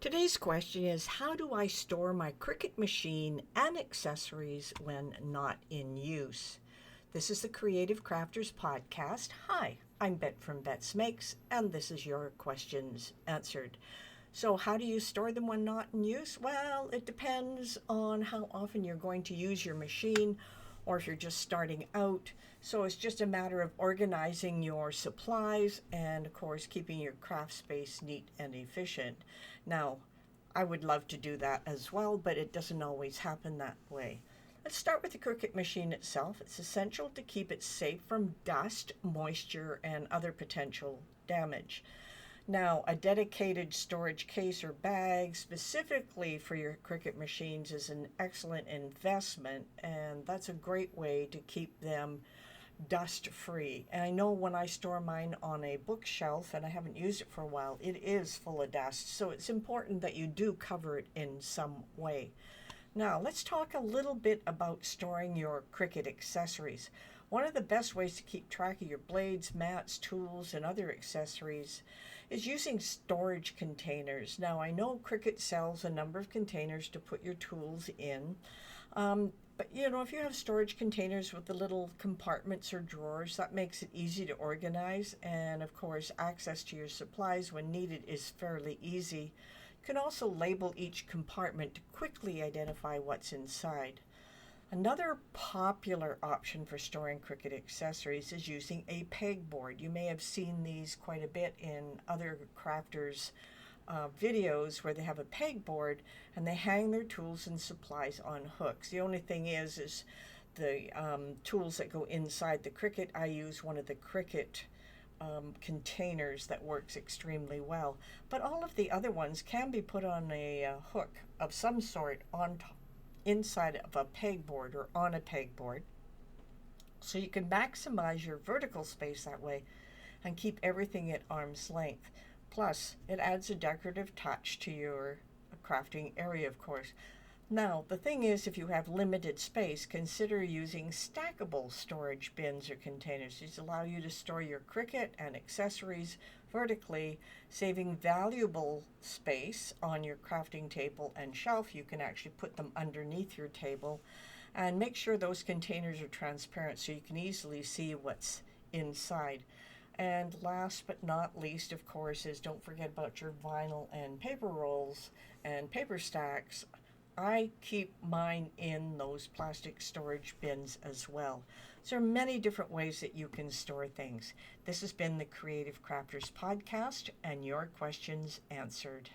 Today's question is, how do I store my Cricut machine and accessories when not in use? This is the Creative Crafters Podcast. Hi, I'm Bette from Bette's Makes, and this is your questions answered. So how do you store them when not in use? Well, it depends on how often you're going to use your machine or if you're just starting out. So it's just a matter of organizing your supplies and, of course, keeping your craft space neat and efficient. Now, I would love to do that as well, but it doesn't always happen that way. Let's start with the Cricut machine itself. It's essential to keep it safe from dust, moisture, and other potential damage. Now, a dedicated storage case or bag specifically for your Cricut machines is an excellent investment, and that's a great way to keep them dust free. And I know when I store mine on a bookshelf and I haven't used it for a while, it is full of dust. So it's important that you do cover it in some way. Now, let's talk a little bit about storing your Cricut accessories. One of the best ways to keep track of your blades, mats, tools, and other accessories is using storage containers. Now, I know Cricut sells a number of containers to put your tools in, but if you have storage containers with the little compartments or drawers, that makes it easy to organize, and of course, access to your supplies when needed is fairly easy. You can also label each compartment to quickly identify what's inside. Another popular option for storing Cricut accessories is using a pegboard. You may have seen these quite a bit in other crafters' videos where they have a pegboard and they hang their tools and supplies on hooks. The only thing is the tools that go inside the Cricut. I use one of the Cricut containers that works extremely well. But all of the other ones can be put on a hook of some sort on top inside of a pegboard or on a pegboard, so you can maximize your vertical space that way and keep everything at arm's length. Plus, it adds a decorative touch to your crafting area, of course. Now, the thing is, if you have limited space, consider using stackable storage bins or containers. These allow you to store your Cricut and accessories vertically, saving valuable space on your crafting table and shelf. You can actually put them underneath your table, and make sure those containers are transparent so you can easily see what's inside. And last but not least, of course, is don't forget about your vinyl and paper rolls and paper stacks. I keep mine in those plastic storage bins as well. So there are many different ways that you can store things. This has been the Creative Crafters Podcast, and your questions answered.